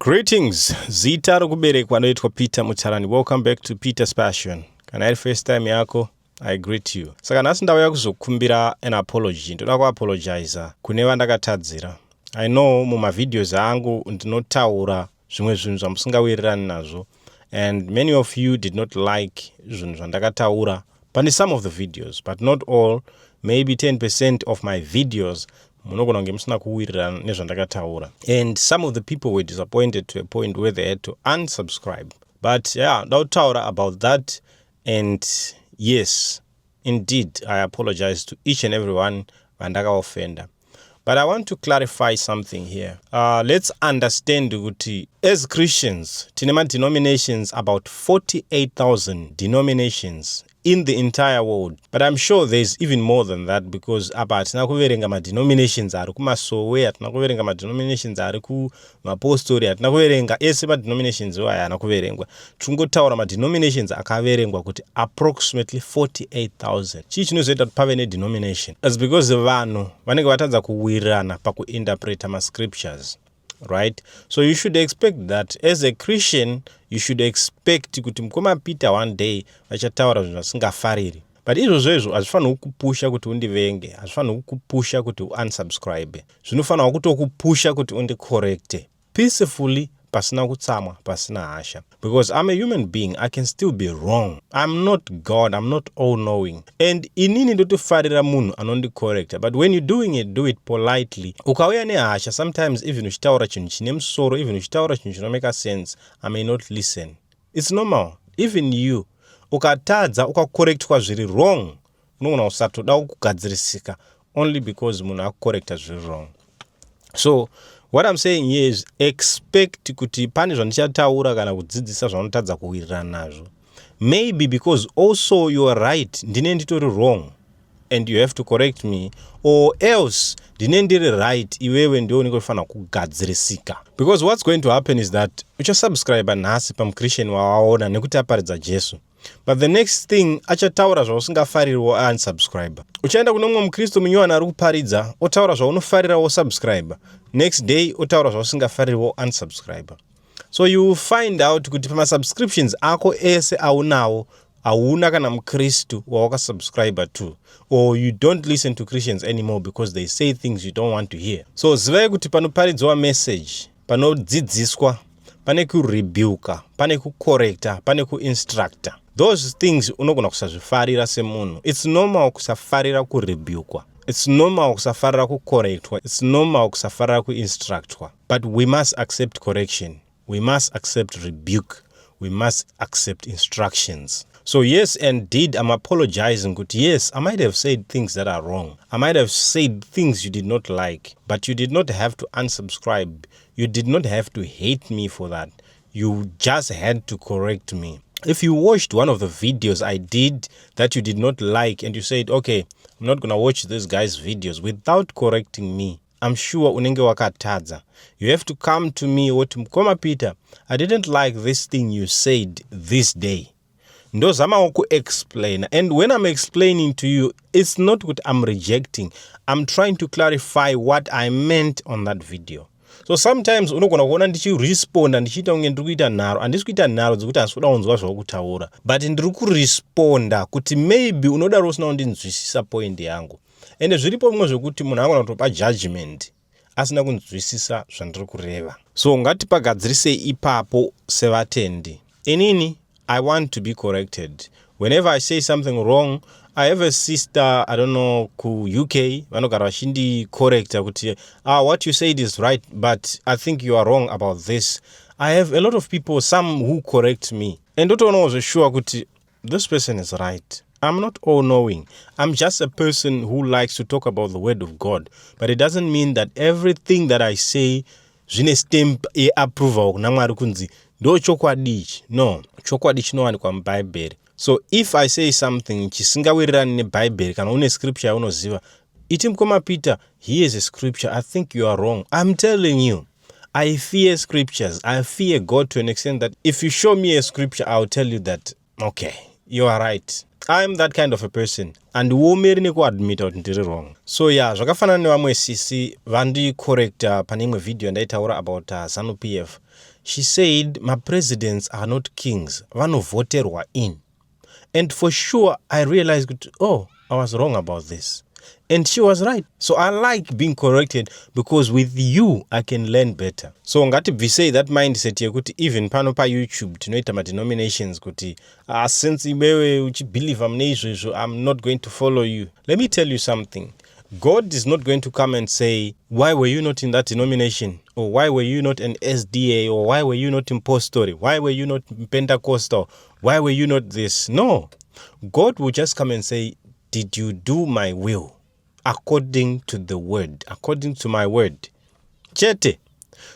Greetings, zita rokuberekwa anoitwa Peter Mutarani. Welcome back to Peter's Passion. Kana iri first time yako, I greet you. Saka nhasi ndauya kuzokumbira an apology. Ndoda kuapologize kune vandakatadzira. I know mumavideos angu ndinotaura zvimwe zvinhu zvamusingawirirani nazvo, and many of you did not like zvinhu zvandakataura pane some of the videos, but not all. Maybe 10% of my videos munogona kunge musina kuwirirana nezvandakataura, and some of the people were disappointed to a point where they had to unsubscribe. But yeah, ndautaura about that, and yes, indeed I apologize to each and everyone vandakaofenda. But I want to clarify something here. Let's understand kuti as Christians, tinema denominations, about 48,000 denominations in the entire world. But I'm sure there's even more than that, because apa tina kuverenga ma denominations ari kumasowe, atina kuverenga ma denominations ari kumapostori, atina kuverenga ese ma denominations aya ana kuverengwa. Tungotaura ma denominations akaverengwa kuti approximately 48,000. Chii chinozoita kuti pave ne-denomination? It's because vanhu vanenge vatadza kuwirirana pakuinterpreta ma-scriptures. Right? So you should expect that as a Christian, you should expect kuti mukoma Peter one day vachataura zvinhu zvasingafariri. But izvozvo hazvifaniri kukupusha kuti undivenge, hazvifaniri kukupusha kuti unsubscribe. Zvinofanira kutokupusha kuti undicorrecte peacefully, pasina kutsamwa, pasina hasha. Because I'm a human being, I can still be wrong. I'm not God, I'm not all-knowing. And inini ndotofarira munhu anondicorrecta. But when you're doing it, do it politely. Ukauya nehasha, sometimes even uchitaura chinhu chine musoro, even uchitaura chinhu chinomake sense, I may not listen. It's normal. Even you, ukatadza, ukacorrectwa zviri wrong, unogona kusatoda kugadzirisika only because munhu akucorrecta zviri wrong. So what I'm saying here is expect kuti pane zvandichataura kana kudzidzisa zvanotadza kuwirirana nazvo. Maybe because also you are right, ndine nditori wrong, and you have to correct me, or else ndine ndiri right, iwewe ndio unikofanira kugadzirisika. Because what's going to happen is that uchasubscribe nhasi pamuChristian wawaona nekuti aparidza Jesu. But the next thing, achataura zvausingafariri wo unsubscribe. Uchaenda kune mumwe mukristu munyowani ari kuparidza, otaura zvaunofarira wo subscribe. Next day, otaura zvausingafariri wo unsubscribe. So you will find out kuti pama subscriptions ako ese aunawo, hauna kana mukristu wawakasubscribe to. Or you don't listen to Christians anymore because they say things you don't want to hear. So zivai kuti panoparidzwa message, panodzidziswa, pane kurebuka, pane kucorrecta, pane kuinstructa. Those things unogona kusazvifarira semunhu. It's normal kusafarira kurebukwa. It's normal kusafarira kucorrectwa. It's normal kusafarira kuinstructwa. But we must accept correction. We must accept rebuke. We must accept instructions. So yes, indeed, I'm apologizing. Good. Yes, I might have said things that are wrong. I might have said things you did not like, but you did not have to unsubscribe. You did not have to hate me for that. You just had to correct me. If you watched one of the videos I did that you did not like, and you said, okay, I'm not going to watch this guy's videos without correcting me, I'm sure unenge wakatadza. You have to come to me, mukoma Peter, I didn't like this thing you said this day. Ndozama ku explain, and when I'm explaining to you, it's not what I'm rejecting. I'm trying to clarify what I meant on that video. So sometimes unogona kuona ndichiresponda ndichiita kunge ndiri kuita nharo, handisi kuita nharo dzekuti handisi kuda kunzwa zvakutaura, but ndiri kuresponda kuti maybe unodaro usina kundinzwisisa point yangu. Ende zviripo mwe zvekuti munhu anogona kutopa judgment asina kunzwisisa zvandiri kureva. So ngatipagadzirise ipapo sevatendi. Inini, I want to be corrected. Whenever I say something wrong, I have a sister, I don't know, ku UK, vanogara vachindi correcta kuti, what you said is right, but I think you are wrong about this. I have a lot of people, some who correct me. And don't know sure kuti, this person is right. I'm not all-knowing. I'm just a person who likes to talk about the word of God. But it doesn't mean that everything that I say, zvine stamp approval kuna Mwari kunzi ndo chokwadi. No, chokwadi chinowanikwa muBhayibheri. So if I say something chisingawirirani neBhayibheri kana une scripture unoziva, iti mukoma Peter, here is a scripture, I think you are wrong. I'm telling you, I fear scriptures. I fear God to an extent that if you show me a scripture, I'll tell you that, okay, you are right. I'm that kind of a person. And uomeri nekuadmit kuti ndiri wrong. So yeah, zvakafanana nevamwe sisi vandi correcta pane imwe video ndaitaura about ZANU-PF. She said, my presidents are not kings. Vanovoterwa in. And for sure, I realized, oh, I was wrong about this. And she was right. So I like being corrected because with you, I can learn better. So ngati bvise that mindset yekuti even pano pa YouTube tinoita ma denominations kuti since iwewe uchibelieve mune izvozvo, I'm not going to follow you. Let me tell you something. God is not going to come and say, why were you not in that denomination? Or why were you not an SDA? Or why were you not in Postory? Why were you not Pentecostal? Why were you not this? No. God will just come and say, did you do my will? According to the word, according to my word. Chete.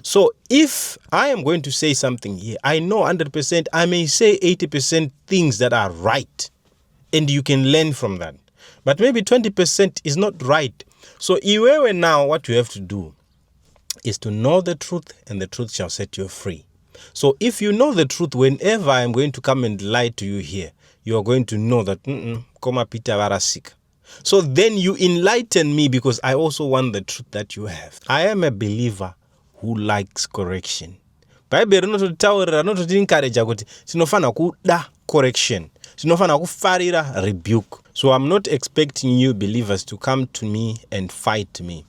So if I am going to say something here, I know 100%, I may say 80% things that are right. And you can learn from that. But maybe 20% is not right. So iwewe now, what you have to do is to know the truth, and the truth shall set you free. So if you know the truth, whenever I am going to come and lie to you here, you are going to know that, koma Peter varasika. So then you enlighten me because I also want the truth that you have. I am a believer who likes correction. Bible rinototaurira rinototiencourage kuti tinofana kuda correction. Tinofana kufarira rebuke. So I'm not expecting you believers to come to me and fight me.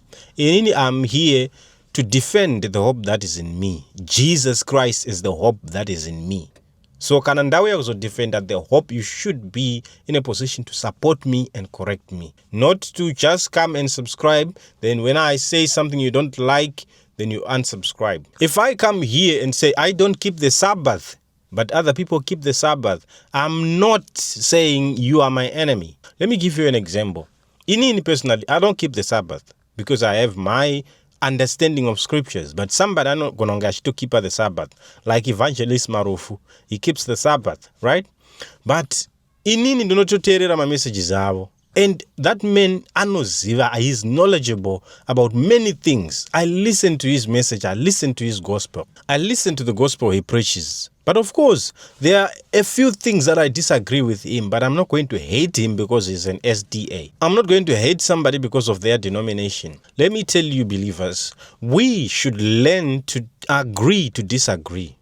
I'm here to defend the hope that is in me. Jesus Christ is the hope that is in me. So kana ndauya kuzodefenda the hope, you should be in a position to support me and correct me. Not to just come and subscribe, then when I say something you don't like, then you unsubscribe. If I come here and say I don't keep the Sabbath, but other people keep the Sabbath, I'm not saying you are my enemy. Let me give you an example. In personally, I don't keep the Sabbath because I have my understanding of scriptures, but somebody I know gononga to keep the Sabbath, like Evangelist Marufu, he keeps the Sabbath, right? But inini ndonototeerera ma messages avo, and that man anoziva, he is knowledgeable about many things. I listen to his message, I listen to his gospel, I listen to the gospel he preaches. But of course, there are a few things that I disagree with him, but I'm not going to hate him because he's an SDA. I'm not going to hate somebody because of their denomination. Let me tell you, believers, we should learn to agree to disagree.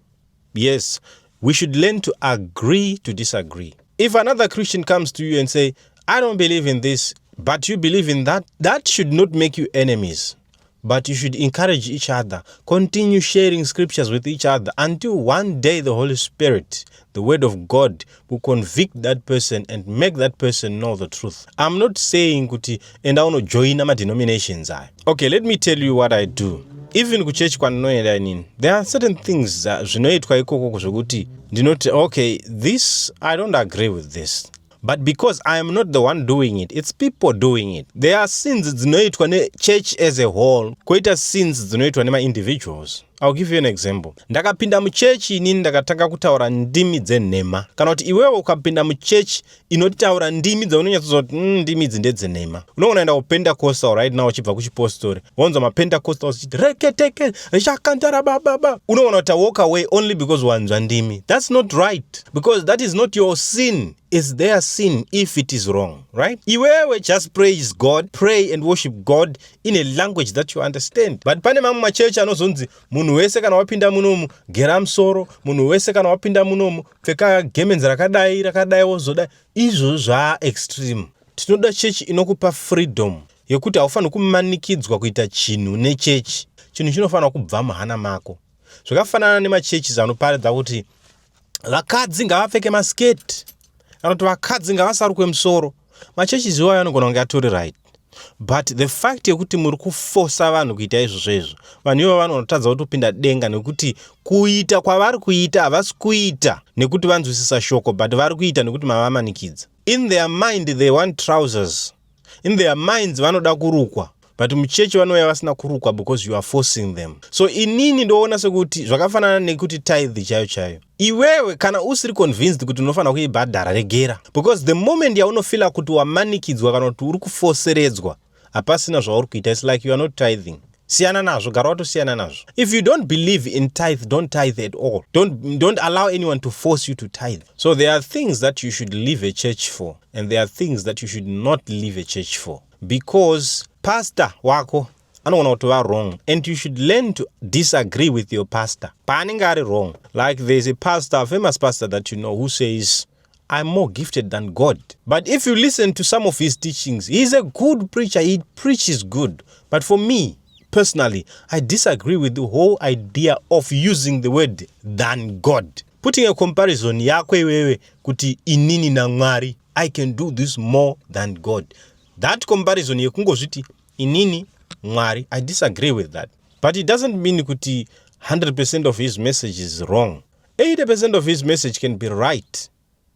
Yes, we should learn to agree to disagree. If another Christian comes to you and say, I don't believe in this, but you believe in that, that should not make you enemies. But you should encourage each other. Continue sharing scriptures with each other until one day the Holy Spirit, the word of God, will convict that person and make that person know the truth. I'm not saying kuti and I want to join my denominations. Okay, let me tell you what I do. Even ku church kwanoenda inini, there are certain things zvinoitwa ikoko zvokuti ndinoti okay, this I don't agree with this. But because I am not the one doing it, it's people doing it. There are sins dzinoitwa ne church as a whole, koita sins dzinoitwa nema individuals. I'll give you an example. Ndakapinda muchechi inini ndakatanga kutaura ndimi dzenhema. Kana kuti iwewe ukapinda muchechi inotaura ndimi dzaunonyatsozoti ndimi idzi ndedzenhema. Unoona kuPentecostal right now uchibva kuchipostori. Wanzwa maPentecostal uchiti reketeke rishakantara baba. Unoona kuti walk away only because wanzwa ndimi. That's not right, because that is not your sin. It's their sin if it is wrong, right? Iwewe just praise God, pray and worship God in a language that you understand. But pane mamwe machechi anozonzi munhu wese kana wapinda munomu gera musoro, munhu wese kana wapinda munomu pfeka gemenzi rakadai wozodai. Izvo zva extreme. Tinoda chechi inokupa freedom yekuti haufaniri kumanikidzwa kuita chinhu nechechi. Chinhu chinofanira kubva muhana mako. Zvakafanana nemachechi anoparidza kuti vakadzi ngavapfeke masketi, kana kuti vakadzi ngavasarukwe musoro. Machechi iwayo anogona kunge atori right. But the fact yekuti muri kufosa vanhu kuita izvozvo, vanhu ivo vanotadza kutopinda denga nekuti kuita kwavari kuita havasi kuita nekuti vanzwisisa shoko, but vari kuita nekuti mavamanikidza. In their mind they want trousers. In their minds vanoda kurukwa. But muchechi vanouya vasina kurukwa because you are forcing them. So inini ndoona sekuti zvakafanana nekuti tithe chaiyo. Iwewe kana usiri convinced kuti unofanira kuibhadhara regera. Because the moment yaunofila kuti wamanikidzwa kana kuti uri kufoseredzwa, hapasina zvauri kuita. It's like you are not tithing. Siyana nazvo, gara watosiyana nazvo. If you don't believe in tithe, don't tithe at all. Don't allow anyone to force you to tithe. So there are things that you should leave a church for, and there are things that you should not leave a church for. Because pastor wako anoona kuti wrong, and you should learn to disagree with your pastor paanenge ari wrong. Like there's a pastor, a famous pastor that you know, who says, I'm more gifted than God. But if you listen to some of his teachings, he's a good preacher, he preaches good. But for me, personally, I disagree with the whole idea of using the word than God. Putting a comparison yako iwewe kuti inini na Mwari, I can do this more than God. That comparison yekungozviti inini Mwari, I disagree with that. But it doesn't mean kuti 100% of his message is wrong. 80% of his message can be right.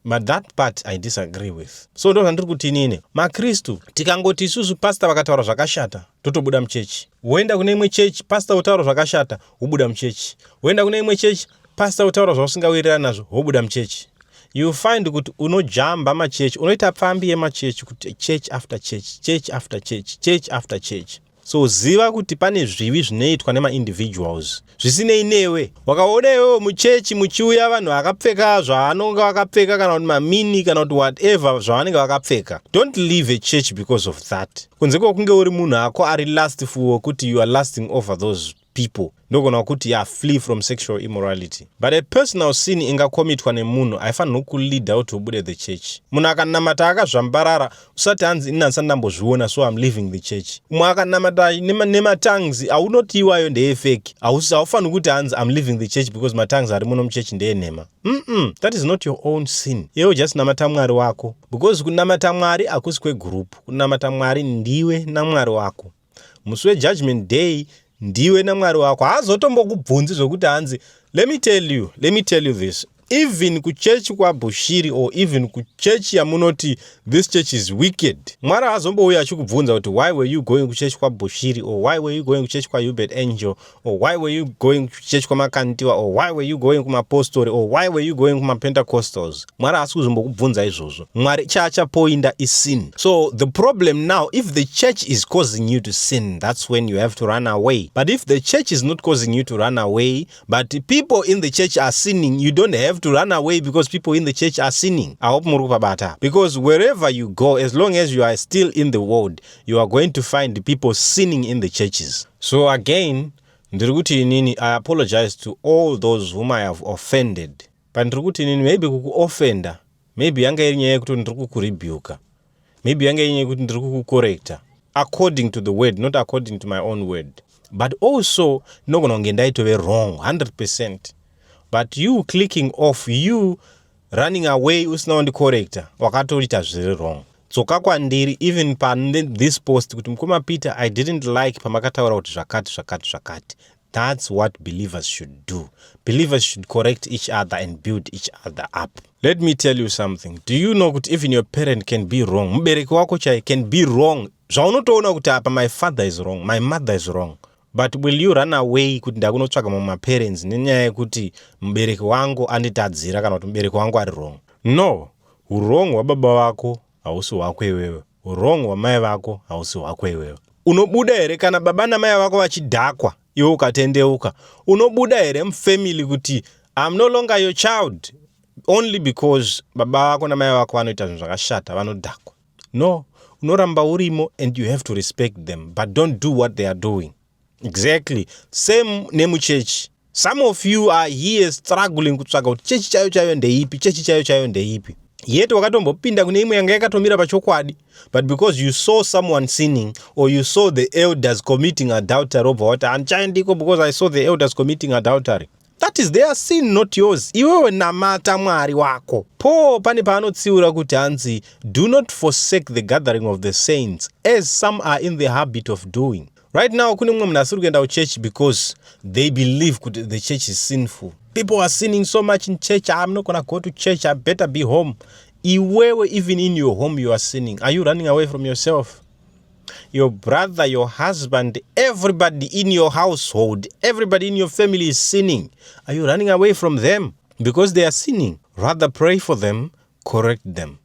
But that part I disagree with. So ndo handiri kuti inini maKristu tikangoti isusu pastor vakataura zvakashata totobuda muchechi. Woenda kune imwe chechi pastor otaura zvakashata wobuda muchechi. Woenda kune imwe chechi pastor otaura zvausingawirirana nazvo wobuda muchechi. You find kuti unojamba machechi, unoita pfambi yemachechi kuti church after church, church after church, church after church. So ziva kuti pane zvivi zvinoitwa nema individuals zvisinei newe. Wakaona iwewe muchechi muchiuya vanhu vakapfeka zvaanonga vakapfeka kana kuti mamini kana kuti whatever zvavanenge vakapfeka, don't leave a church because of that. Kunze kwokunge uri munhu ako ari lustful kuti you are lusting over those people, ndogona kuti flee from sexual immorality. But a personal sin ingakomitwa nemunhu haifanirwi kuleada kuti ubude the church. Munhu akanamata akazvambarara usati hanzi ini handisati ndambozviona so I'm leaving the church. Mumwe akanamata nematongues aunoti iwayo ndeyefeki, haufanirwi kuti hanzi I'm leaving the church because matongues ari muno muchechi ndeyenhema. That is not your own sin. Iwe just namata Mwari wako, because kunamata Mwari hakusi kwegroup. Kunamata Mwari ndiwe naMwari wako. Musi weJudgment Day ndiwe naMwari wako. Hazotombokubvunzi zvokuti hanzi let me tell you this. Even kuchechi kwa Bushiri or even kuchechi yamunoti this church is wicked, Mwari hazombouya achikubvunza kuti why were you going kuchechi kwa Bushiri, or why were you going kuchechi kwa Hubert Angel, or why were you going kuchechi kwa Makantiwa, or why were you going kumapostori, or why were you going kumapentecostals. Mwari hasi kuzombokubvunza izvozvo. Mwari chaachapoinda is sin. So the problem now, if the church is causing you to sin, that's when you have to run away. But if the church is not causing you to run away, but people in the church are sinning, you don't have to run away because people in the church are sinning. I hope muri kupabata. Because wherever you go, as long as you are still in the world, you are going to find people sinning in the churches. So again, ndirikuti inini, I apologize to all those whom I have offended. But ndirikuti inini, maybe kuku-offenda, maybe yanga iri nyaya yekuti ndirikukurebuka, maybe yanga iri nyaya yekuti ndirikukucorrecta, according to the word, not according to my own word. But also, nogona kunge ndaitove wrong 100%. But you clicking off, you running away usina kundicorrecta, wakatoita zviri wrong. Tsoka kwandiri even this post kuti mukoma Peter, I didn't like pamakataura kuti zvakati. That's what believers should do. Believers should correct each other and build each other up. Let me tell you something. Do you know that even your parent can be wrong? Mubereki wako chai can be wrong. Zvaunotoona kuti apa my father is wrong, my mother is wrong. But will you run away kuti ndakunotsvaka mama parents nenyaya yekuti mubereki wangu anditadzira kana kuti mubereki wangu ari wrong? No, wrong hwababa vako hausi hwako iwewe. Wrong hwamai vako hausi hwako iwewe. Unobuda here kana baba namai vako vachidhakwa iwe ukatendeuka? Unobuda here mufamily kuti I'm no longer your child only because baba vako namai vako vanoita zvinhu zvakashata vanodhakwa? No, unoramba urimo and you have to respect them, but don't do what they are doing. Exactly. Same name church. Some of you are here struggling kutsvaga kuti chechi chayo ndeipi, chechi chayo ndeipi. Yet wakatombopinda kune imwe yanga yakatomira pachokwadi, but because you saw someone sinning or you saw the elders committing adultery over what anchaindiko because I saw the elders committing adultery. That is their sin, not yours. Iwewe namata Mwari wako. Po pane paanotsiura kuti hanzi do not forsake the gathering of the saints as some are in the habit of doing. Right now, kune mumwe munhu asiri kuenda kuchurch because they believe that the church is sinful. People are sinning so much in church. I'm not going to go to church. I better be home. Iwewe, even in your home, you are sinning. Are you running away from yourself? Your brother, your husband, everybody in your household, everybody in your family is sinning. Are you running away from them because they are sinning? Rather pray for them, correct them.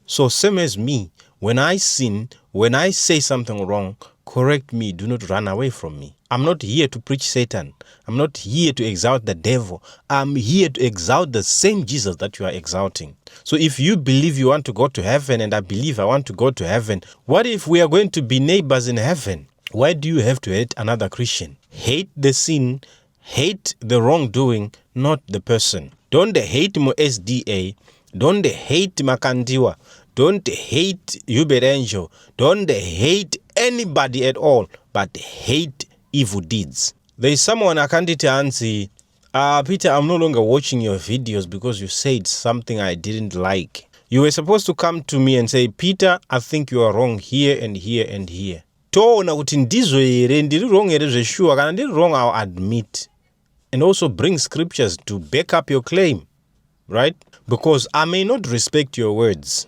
So same as me, when I sin, when I say something wrong, correct me, do not run away from me. I'm not here to preach Satan. I'm not here to exalt the devil. I'm here to exalt the same Jesus that you are exalting. So if you believe you want to go to heaven and I believe I want to go to heaven, what if we are going to be neighbors in heaven? Why do you have to hate another Christian? Hate the sin, hate the wrongdoing, not the person. Don't hate mo SDA. Don't hate Makandiwa. Don't hate Hubert Angel. Don't hate anybody at all, but hate evil deeds. There is someone akanditi anzi, Peter, I'm no longer watching your videos because you said something I didn't like. You were supposed to come to me and say, Peter, I think you are wrong here and here and here. Toona kuti ndizo here, ndiri wrong here zveshuwa, kana ndiri wrong I'll admit. And also bring scriptures to back up your claim, right? Because I may not respect your words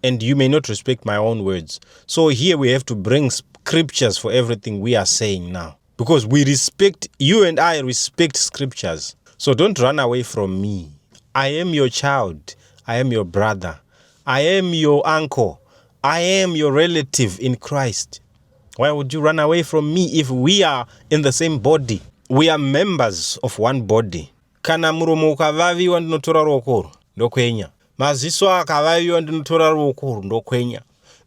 and you may not respect my own words. So here we have to bring scriptures for everything we are saying now. Because we respect, you and I respect scriptures. So don't run away from me. I am your child. I am your brother. I am your uncle. I am your relative in Christ. Why would you run away from me if we are in the same body? We are members of one body. Kana muromo ukavaviwa ndinotora ruoko ndokwenya. Maziso akavaviwa ndinotora ruoko ndokwenya.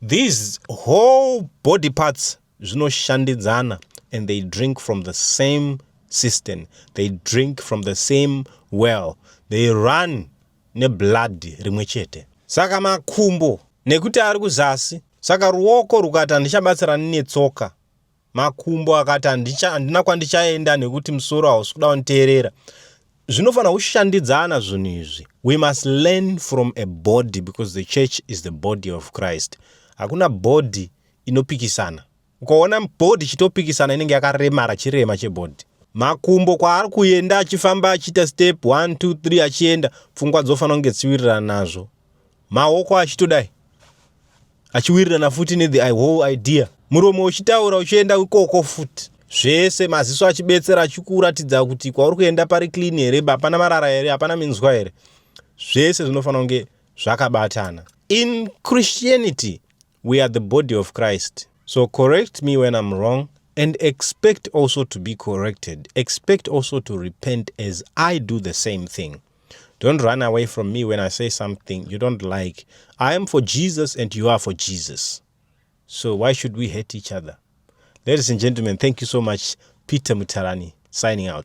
These whole body parts zvinoshandidzana and they drink from the same cistern. They drink from the same well. They run ne blood rimwe chete. Saka makumbo nekuti ari kuzasi. Saka ruoko rukati handichabatsirani netsoka. Makumbo akati handina kwandichaenda nekuti musoro hausi kuda kunditeerera. Zvinofana kushandidzana zvinhu izvi. We must learn from a body because the church is the body of Christ. Hakuna body inopikisana. Ukaona body chitopikisana inenge yakaremara chirema chebody. Makumbo kwaari kuenda achifamba achita step 1 2 3 achienda, pfungwa dzofana kunge tsiwirirana nazvo. Maoko achitodai achiwirirana futi the whole idea. Muromo uchitaura uchienda ikoko futi. Zvese maziso achibetsera achikuratidza kuti kwauri kuenda pari clean here, hapana marara here, hapana minzwa here. Zvese zvinofana kunge zvakabatana. In Christianity, we are the body of Christ. So correct me when I'm wrong and expect also to be corrected. Expect also to repent as I do the same thing. Don't run away from me when I say something you don't like. I am for Jesus and you are for Jesus. So why should we hate each other? Ladies and gentlemen, thank you so much. Peter Mutarani, signing out.